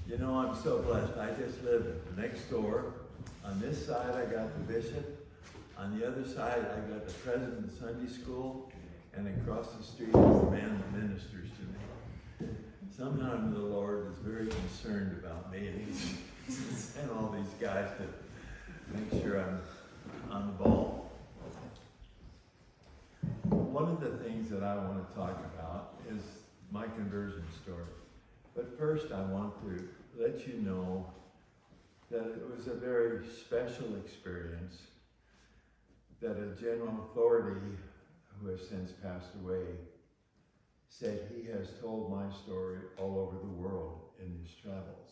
You know, I'm so blessed. I just live next door. On this side, I got the bishop. On the other side, I got the president of Sunday school. And across the street is the man that ministers to me. Somehow the Lord is very concerned about me, and He's sent all these guys to make sure I'm on the ball. One of the things that I want to talk about is my conversion story. But first I want to let you know that it was a very special experience that a general authority who has since passed away said he has told my story all over the world in his travels.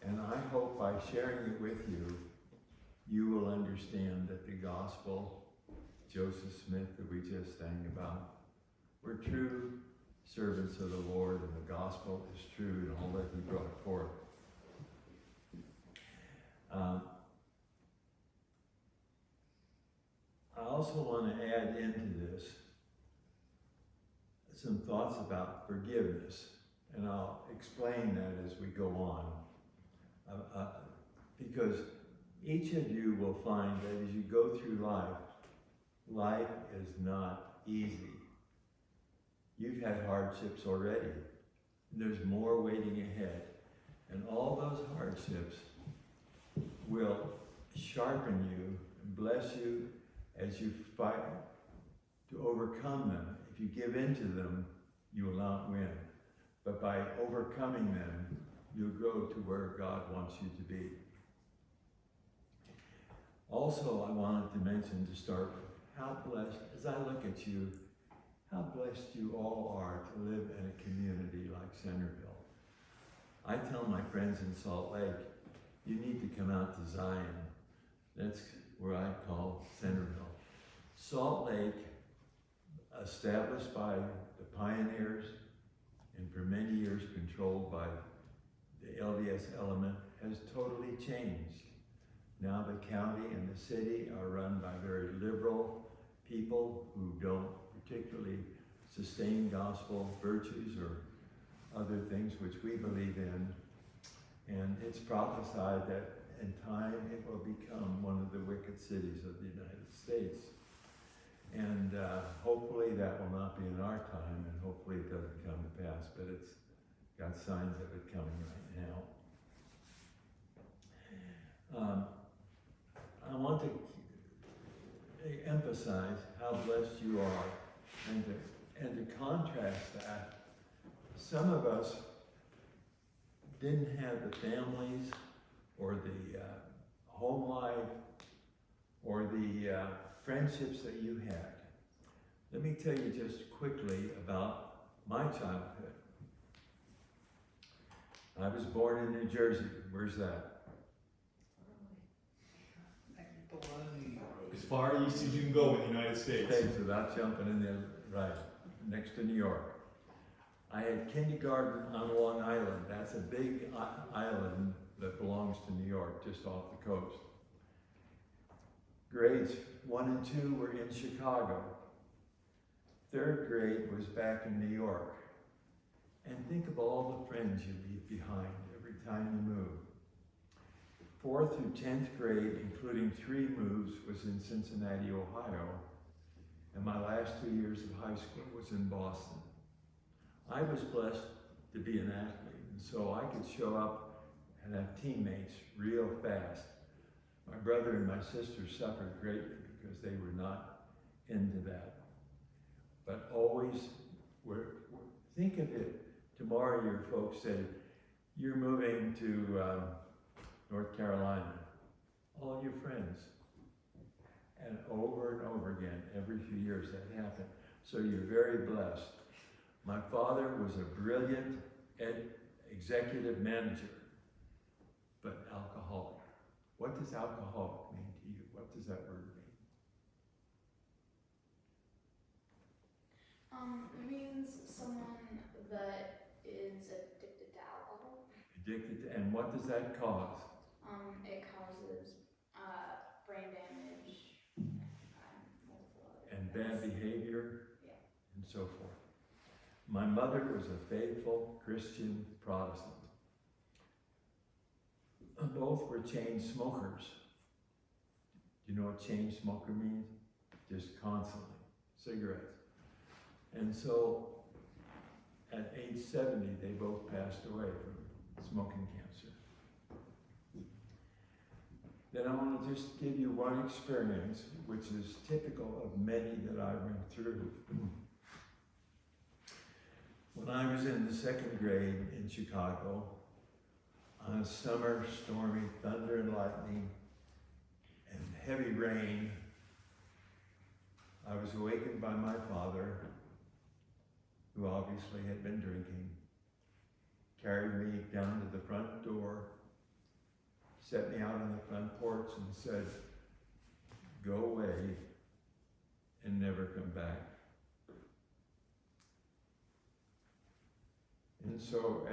And I hope by sharing it with you, you will understand that the gospel, Joseph Smith that we just sang about, we're true servants of the Lord, and the gospel is true in all that he brought forth. I also want to add into this some thoughts about forgiveness, and I'll explain that as we go on. Because each of you will find that as you go through life, life is not easy. You've had hardships already. There's more waiting ahead. And all those hardships will sharpen you and bless you as you fight to overcome them. If you give in to them, you will not win. But by overcoming them, you'll grow to where God wants you to be. Also, I wanted to mention to start with how blessed, as I look at you, how blessed you all are to live in a community like Centerville. I tell my friends in Salt Lake, you need to come out to Zion. That's where I call Centerville. Salt Lake, established by the pioneers and for many years controlled by the LDS element, has totally changed. Now the county and the city are run by very liberal people who don't particularly sustain gospel virtues or other things which we believe in. And it's prophesied that in time it will become one of the wicked cities of the United States. And hopefully that will not be in our time, and hopefully it doesn't come to pass, but it's got signs of it coming right now. I want to emphasize how blessed you are, and to contrast that, some of us didn't have the families or the home life or the friendships that you had. Let me tell you just quickly about my childhood. I was born in New Jersey. Where's that? As far east as you can go in the United States. States without jumping in there, right, next to New York. I had kindergarten on Long Island. That's a big island that belongs to New York, just off the coast. Grades 1 and 2 were in Chicago. 3rd grade was back in New York. And think of all the friends you leave behind every time you move. 4th through 10th grade, including 3 moves, was in Cincinnati, Ohio. And my last 2 years of high school was in Boston. I was blessed to be an athlete, and so I could show up and have teammates real fast. My brother and my sister suffered greatly because they were not into that. But always, think of it, tomorrow your folks say, you're moving to North Carolina. All your friends. And over again, every few years that happened. So you're very blessed. My father was a brilliant executive manager, but alcoholic. What does alcoholic mean to you? What does that word mean? It means someone that is addicted to alcohol. Addicted to, and what does that cause? It causes brain damage and bad behavior, yeah, and so forth. My mother was a faithful Christian Protestant. both were chain smokers. Do you know what chain smoker means? Just constantly, cigarettes. And so at age 70, they both passed away from smoking cancer. Then I want to just give you one experience, which is typical of many that I went through. When I was in the second grade in Chicago, on a summer stormy thunder and lightning and heavy rain, I was awakened by my father, who obviously had been drinking, carried me down to the front door, set me out on the front porch and said, "Go away and never come back." And so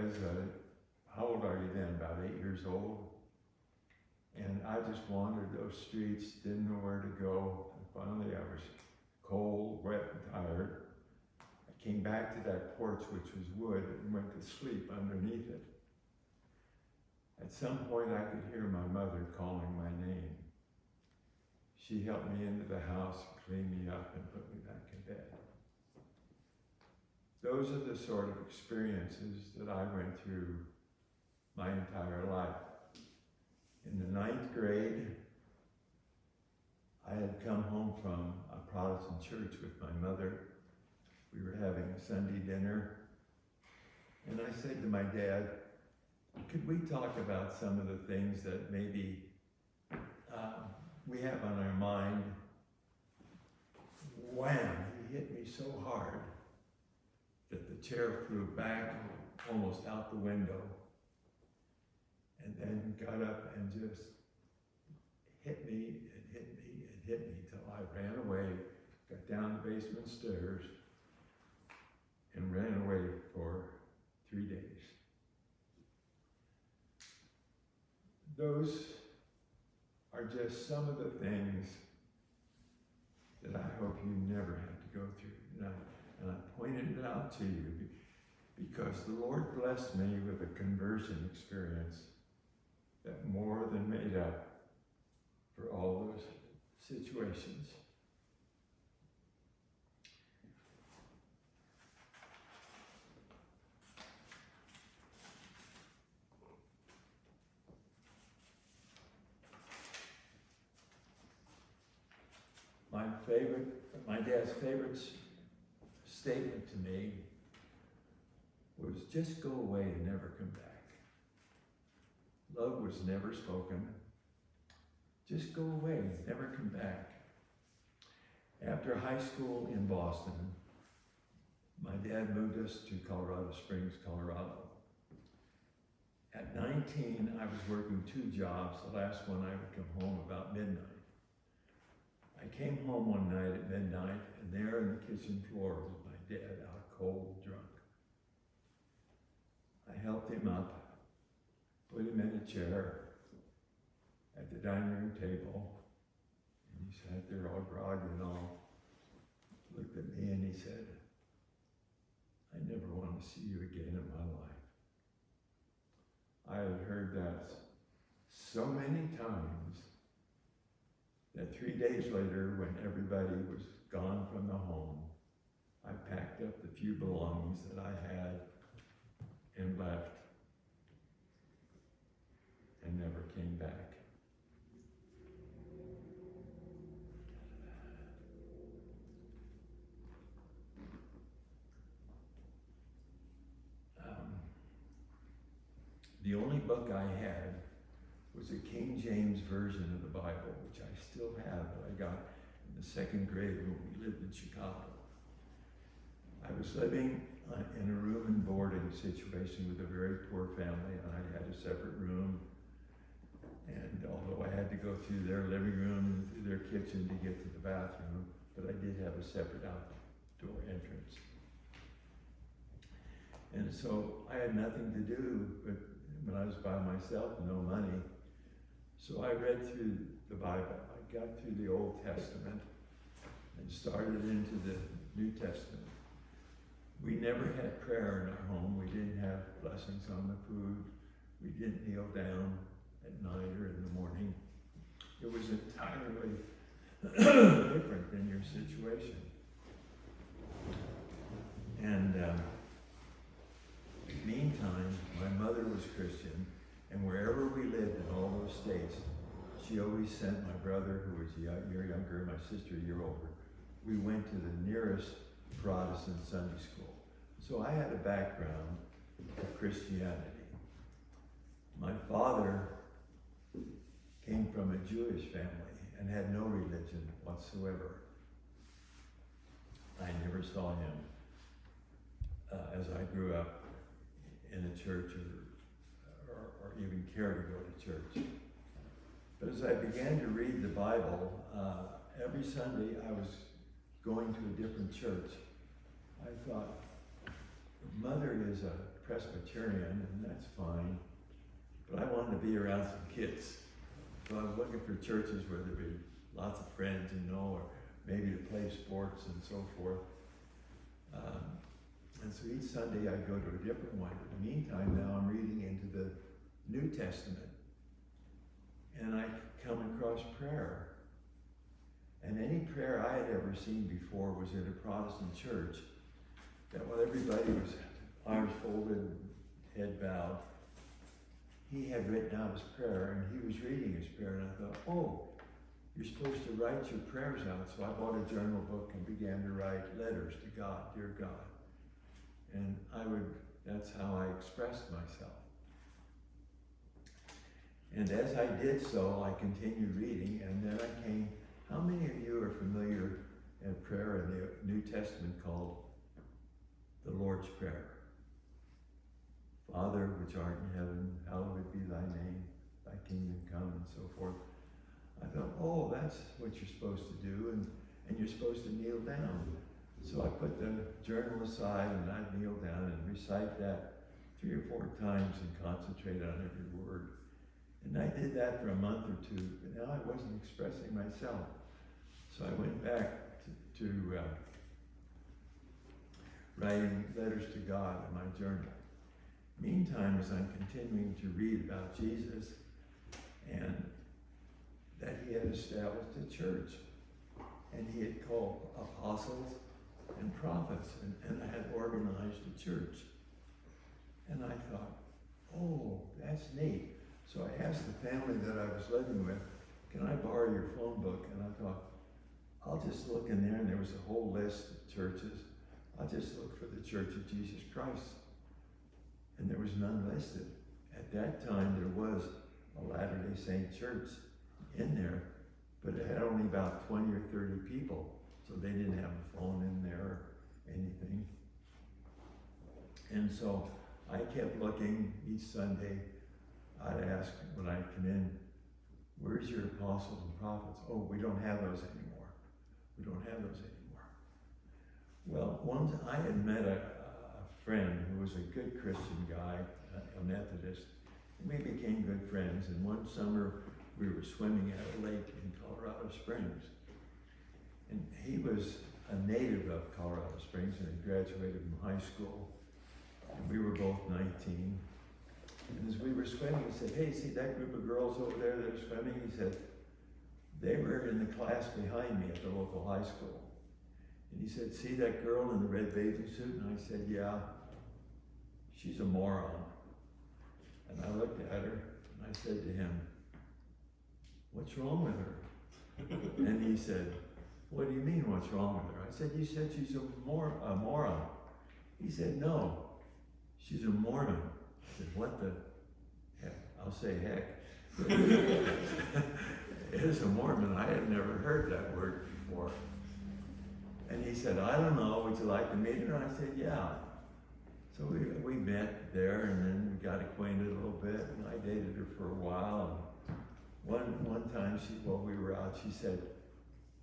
how old are you then? About 8 years old? And I just wandered those streets, didn't know where to go. And finally I was cold, wet, and tired. I came back to that porch, which was wood, and went to sleep underneath it. At some point I could hear my mother calling my name. She helped me into the house, cleaned me up, and put me back in bed. Those are the sort of experiences that I went through my entire life. In the 9th grade, I had come home from a Protestant church with my mother. We were having a Sunday dinner, and I said to my dad, "Could we talk about some of the things that maybe we have on our mind?" Wham! He hit me so hard that the chair flew back almost out the window, and then got up and just hit me and hit me and hit me till I ran away, got down the basement stairs, and ran away for 3 days. Those are just some of the things that I hope you never have to go through. And I pointed it out to you because the Lord blessed me with a conversion experience that more than made up for all those situations. My dad's favorite statement to me was, "Just go away and never come back." Love was never spoken. Just go away, never come back. After high school in Boston, my dad moved us to Colorado Springs, Colorado. At 19, I was working 2 jobs. The last one I would come home about midnight. I came home one night at midnight, and there on the kitchen floor was my dad, out cold, drunk. I helped him up, put him in a chair at the dining room table, and he sat there all groggy and all, looked at me and he said, "I never want to see you again in my life." I had heard that so many times that 3 days later, when everybody was gone from the home, I packed up the few belongings that I had and left and never came back. The only book I had was a King James version of the Bible, which I still have, that I got in the 2nd grade when we lived in Chicago. I was living in a room and boarding situation with a very poor family, and I had a separate room. And although I had to go through their living room and through their kitchen to get to the bathroom, but I did have a separate outdoor entrance. And so I had nothing to do, but when I was by myself, no money. So I read through the Bible. I got through the Old Testament and started into the New Testament. We never had prayer in our home. We didn't have blessings on the food. We didn't kneel down. at night or in the morning. It was entirely different than your situation. And meantime, my mother was Christian, and wherever we lived in all those states, she always sent my brother, who was a year younger, and my sister a year older. We went to the nearest Protestant Sunday school. So I had a background of Christianity. My father came from a Jewish family and had no religion whatsoever. I never saw him as I grew up in a church or even care to go to church. But as I began to read the Bible, every Sunday I was going to a different church. I thought, Mother is a Presbyterian, and that's fine, but I wanted to be around some kids. So I was looking for churches where there'd be lots of friends, or maybe to play sports and so forth. And so each Sunday I'd go to a different one. In the meantime, now I'm reading into the New Testament. And I come across prayer. And any prayer I had ever seen before was in a Protestant church, that while everybody was arms folded, head bowed, he had written out his prayer, and he was reading his prayer, and I thought, oh, you're supposed to write your prayers out. So I bought a journal book and began to write letters to God, dear God. And that's how I expressed myself. And as I did so, I continued reading, and then I came, how many of you are familiar in prayer in the New Testament called the Lord's Prayer? Father, which art in heaven, hallowed be thy name, thy kingdom come, and so forth. I thought, oh, that's what you're supposed to do, and you're supposed to kneel down. So I put the journal aside, and I'd kneel down and recite that 3 or 4 times and concentrate on every word. And I did that for a month or 2, but now I wasn't expressing myself. So I went back to writing letters to God in my journal. Meantime, as I'm continuing to read about Jesus and that he had established a church, and he had called apostles and prophets, and had organized a church. And I thought, oh, that's neat. So I asked the family that I was living with, can I borrow your phone book? And I thought, I'll just look in there, and there was a whole list of churches. I'll just look for the Church of Jesus Christ. And there was none listed. At that time, there was a Latter-day Saint church in there, but it had only about 20 or 30 people, so they didn't have a phone in there or anything. And so I kept looking each Sunday. I'd ask when I'd come in, where's your apostles and prophets? Oh, we don't have those anymore. We don't have those anymore. Well, once I had met a friend who was a good Christian guy, a Methodist, and we became good friends. And one summer we were swimming at a lake in Colorado Springs. And he was a native of Colorado Springs and had graduated from high school. And we were both 19. And as we were swimming, he said, hey, see that group of girls over there that are swimming? He said, they were in the class behind me at the local high school. And he said, see that girl in the red bathing suit? And I said, yeah, she's a moron. And I looked at her and I said to him, what's wrong with her? And he said, what do you mean what's wrong with her? I said, you said she's a moron. He said, no, she's a Mormon. I said, what the heck? I'll say heck. It is a Mormon. I had never heard that word before. And he said, I don't know, would you like to meet her? And I said, yeah. So we met there, and then we got acquainted a little bit, and I dated her for a while. And one time, while we were out, she said,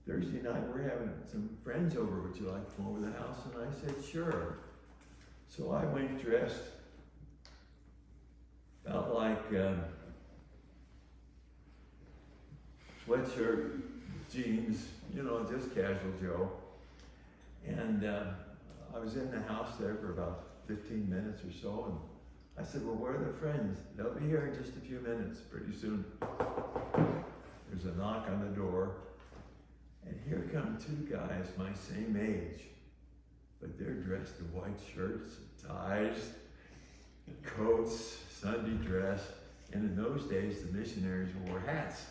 Thursday night, we're having some friends over. Would you like to come over to the house? And I said, sure. So I went dressed, felt like sweatshirt, jeans, just casual Joe. And I was in the house there for about 15 minutes or so, and I said, well, where are the friends? They'll be here in just a few minutes, pretty soon. There's a knock on the door, and here come two guys my same age, but they're dressed in white shirts and ties, coats, Sunday dress, and in those days the missionaries wore hats.